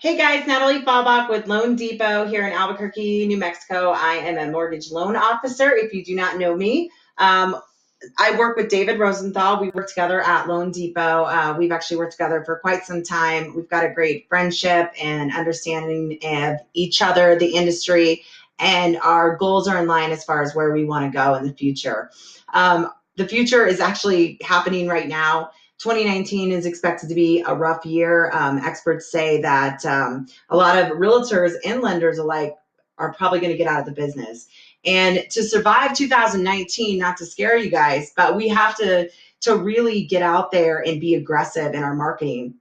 Hey guys, Natalie Fallbach with Loan Depot here in Albuquerque, New Mexico. I am a mortgage loan officer. If you do not know me, I work with David Rosenthal. We work together at Loan Depot. We've actually worked together for quite some time. We've got a great friendship and understanding of each other, the industry, and our goals are in line as far as where we want to go in the future. The future is actually happening right now. 2019 is expected to be a rough year. Experts say that a lot of realtors and lenders alike are probably going to get out of the business. And to survive 2019, not to scare you guys, but we have to really get out there and be aggressive in our marketing.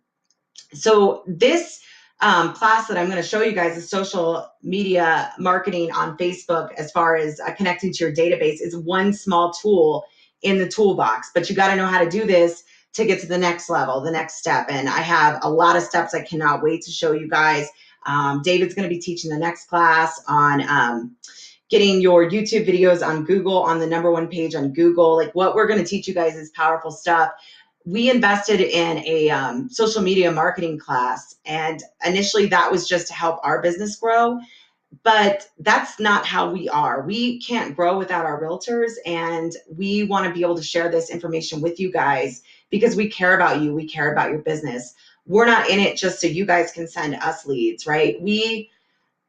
So this class that I'm going to show you guys is social media marketing on Facebook as far as connecting to your database is one small tool in the toolbox, but you got to know how to do this to get to the next level, the next step. And I have a lot of steps I cannot wait to show you guys. David's going to be teaching the next class on getting your YouTube videos on Google, on the #1 page on Google. Like what we're going to teach you guys is powerful stuff. We invested in a social media marketing class, and initially that was just to help our business grow. But that's not how we are. We can't grow without our realtors, and we want to be able to share this information with you guys because we care about you. We care about your business. We're not in it just so you guys can send us leads, right? We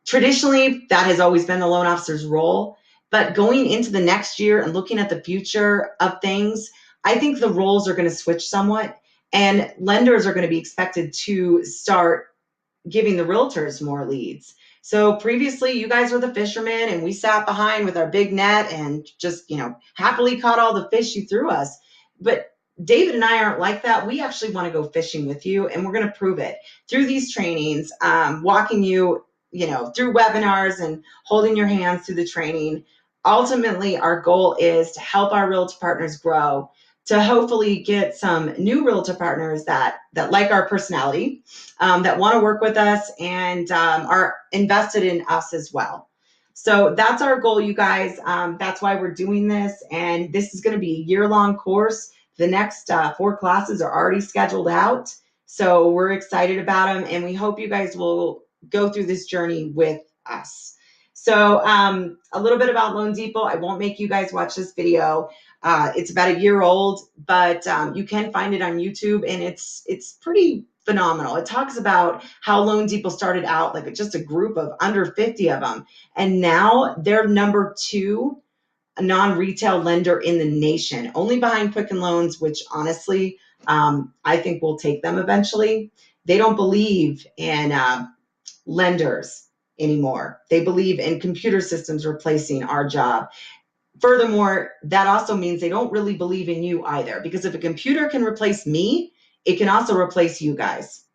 traditionally, that has always been the loan officer's role. But going into the next year and looking at the future of things, I think the roles are going to switch somewhat, and lenders are going to be expected to start giving the realtors more leads. So previously, you guys were the fishermen, and we sat behind with our big net and just, happily caught all the fish you threw us. But David and I aren't like that. We actually want to go fishing with you, and we're going to prove it through these trainings, walking you, through webinars and holding your hands through the training. Ultimately, our goal is to help our realtor partners grow, to hopefully get some new realtor partners that like our personality, that want to work with us and are invested in us as well. So that's our goal, you guys. That's why we're doing this. And this is going to be a year-long course. The next 4 classes are already scheduled out. So we're excited about them. And we hope you guys will go through this journey with us. So a little bit about Loan Depot. I won't make you guys watch this video. It's about a year old, but you can find it on YouTube, and it's pretty phenomenal. It talks about how Loan Depot started out like just a group of under 50 of them, and now they're #2 non-retail lender in the nation, only behind Quicken Loans, which honestly, I think will take them eventually. They don't believe in lenders anymore. They believe in computer systems replacing our job. Furthermore, that also means they don't really believe in you either, because if a computer can replace me, it can also replace you guys.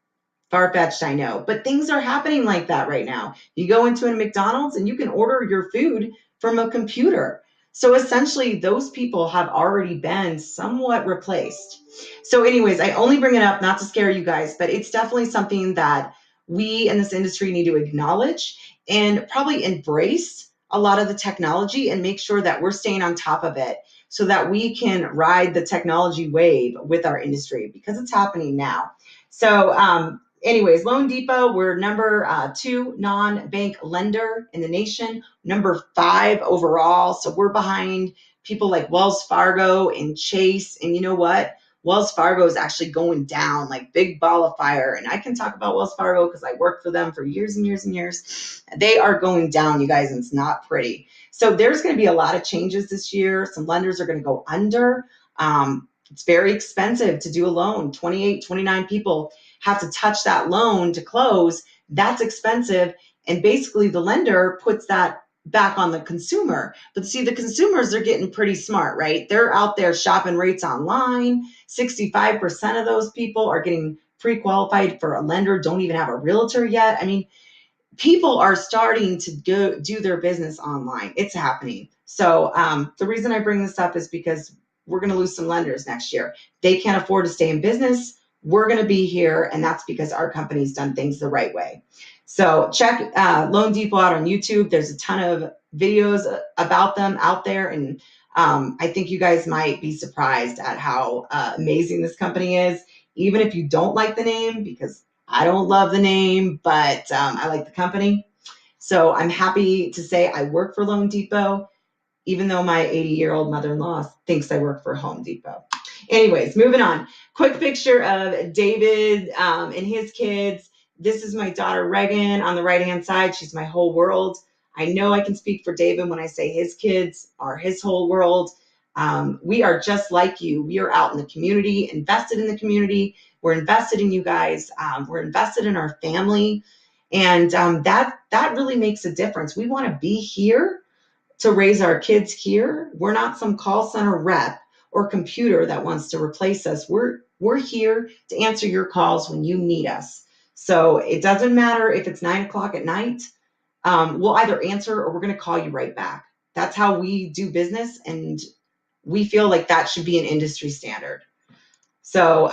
Far-fetched, I know, but things are happening like that right now. You go into a McDonald's and you can order your food from a computer. So essentially, those people have already been somewhat replaced. So anyways, I only bring it up not to scare you guys, but it's definitely something that we in this industry need to acknowledge and probably embrace a lot of the technology and make sure that we're staying on top of it so that we can ride the technology wave with our industry, because it's happening now. So anyways, Loan Depot, we're #2 non-bank lender in the nation, #5 overall. So we're behind people like Wells Fargo and Chase. And you know what? Wells Fargo is actually going down like big ball of fire. And I can talk about Wells Fargo because I worked for them for years and years and years. They are going down, you guys, and it's not pretty. So there's going to be a lot of changes this year. Some lenders are going to go under. It's very expensive to do a loan. 28, 29 people have to touch that loan to close. That's expensive. And basically the lender puts that back on the consumer. But see, the consumers are getting pretty smart, right? They're out there shopping rates online. 65% of those people are getting pre-qualified for a lender, don't even have a realtor yet. I mean, people are starting to do their business online. It's happening. So the reason I bring this up is because we're going to lose some lenders next year. They can't afford to stay in business. We're going to be here, and that's because our company's done things the right way. So check Loan Depot out on YouTube. There's a ton of videos about them out there, and I think you guys might be surprised at how amazing this company is, even if you don't like the name, because I don't love the name, but I like the company. So I'm happy to say I work for Loan Depot, even though my 80-year-old mother-in-law thinks I work for Home Depot. Anyways, moving on. Quick picture of David and his kids. This is my daughter Reagan on the right-hand side. She's my whole world. I know I can speak for David when I say his kids are his whole world. We are just like you. We are out in the community, invested in the community. We're invested in you guys. We're invested in our family. And that really makes a difference. We want to be here to raise our kids here. We're not some call center rep or computer that wants to replace us. We're here to answer your calls when you need us. So it doesn't matter if it's 9 o'clock at night. We'll either answer or we're going to call you right back. That's how we do business, and we feel like that should be an industry standard. So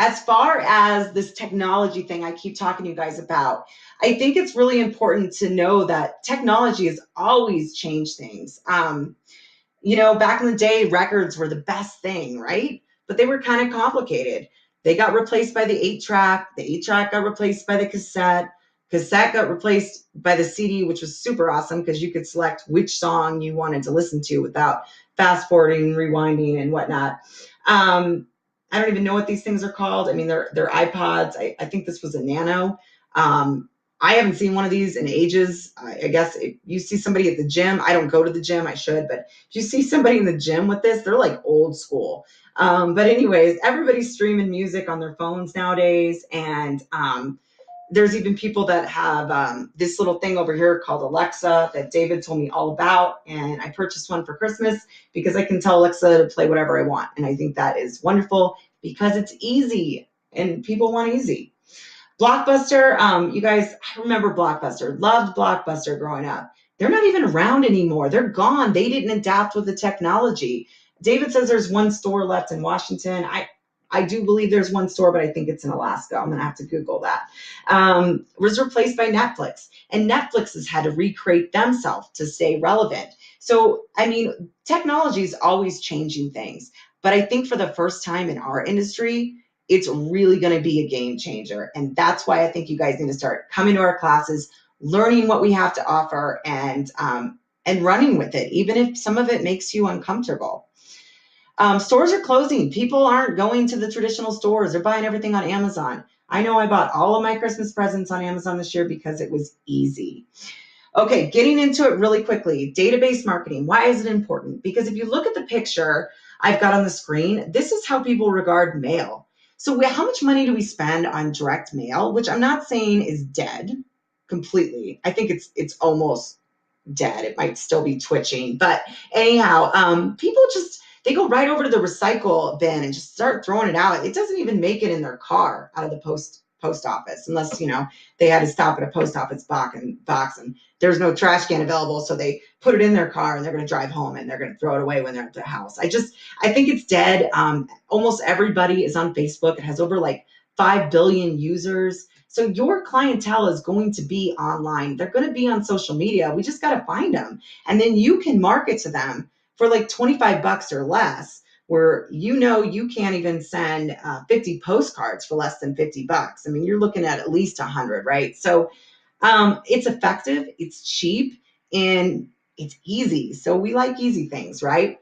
as far as this technology thing I keep talking to you guys about, I think it's really important to know that technology has always changed things. Back in the day, records were the best thing, right? But they were kind of complicated. They got replaced by the 8-track. The 8-track got replaced by the cassette. Cassette got replaced by the CD, which was super awesome because you could select which song you wanted to listen to without fast forwarding, rewinding, and whatnot. I don't even know what these things are called. I mean, they're iPods. I think this was a Nano. I haven't seen one of these in ages. I guess if you see somebody at the gym, I don't go to the gym, I should, but if you see somebody in the gym with this, they're like old school. But anyways, everybody's streaming music on their phones nowadays. And there's even people that have this little thing over here called Alexa that David told me all about. And I purchased one for Christmas because I can tell Alexa to play whatever I want. And I think that is wonderful because it's easy and people want easy. Blockbuster, you guys, I remember Blockbuster, loved Blockbuster growing up. They're not even around anymore. They're gone. They didn't adapt with the technology. David says there's one store left in Washington. I do believe there's one store, but I think it's in Alaska. I'm going to have to Google that. Was replaced by Netflix. And Netflix has had to recreate themselves to stay relevant. So, I mean, technology is always changing things. But I think for the first time in our industry, it's really going to be a game changer. And that's why I think you guys need to start coming to our classes, learning what we have to offer, and running with it, even if some of it makes you uncomfortable. Stores are closing. People aren't going to the traditional stores. They're buying everything on Amazon. I know I bought all of my Christmas presents on Amazon this year because it was easy. Okay, getting into it really quickly. Database marketing. Why is it important? Because if you look at the picture I've got on the screen, this is how people regard mail. So how much money do we spend on direct mail, which I'm not saying is dead completely. I think it's almost dead. It might still be twitching. But anyhow, people they go right over to the recycle bin and just start throwing it out. It doesn't even make it in their car out of the post office, unless, they had to stop at a post office box and there's no trash can available. So they put it in their car and they're going to drive home and they're going to throw it away when they're at their house. I think it's dead. Almost everybody is on Facebook. It has over like 5 billion users. So your clientele is going to be online. They're going to be on social media. We just got to find them. And then you can market to them for like $25 or less, where you can't even send 50 postcards for less than $50. I mean, you're looking at least 100, right? So it's effective, it's cheap, and it's easy. So we like easy things, right?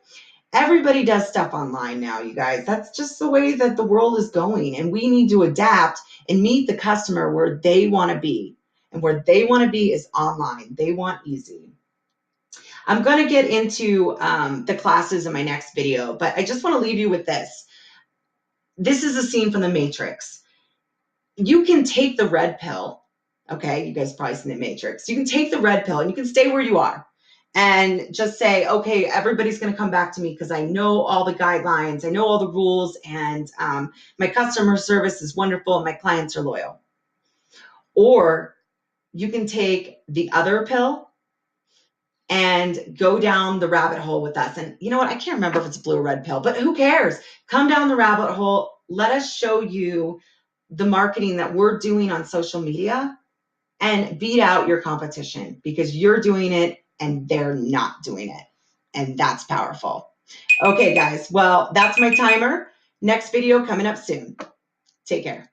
Everybody does stuff online now, you guys. That's just the way that the world is going. And we need to adapt and meet the customer where they want to be. And where they want to be is online. They want easy. I'm going to get into the classes in my next video, but I just want to leave you with this. This is a scene from The Matrix. You can take the red pill. Okay, you guys probably seen The Matrix. You can take the red pill and you can stay where you are and just say, okay, everybody's going to come back to me because I know all the guidelines, I know all the rules, and my customer service is wonderful and my clients are loyal. Or you can take the other pill and go down the rabbit hole with us. And you know what? I can't remember if it's a blue or red pill, but who cares? Come down the rabbit hole. Let us show you the marketing that we're doing on social media and beat out your competition because you're doing it and they're not doing it. And that's powerful. Okay, guys. Well, that's my timer. Next video coming up soon. Take care.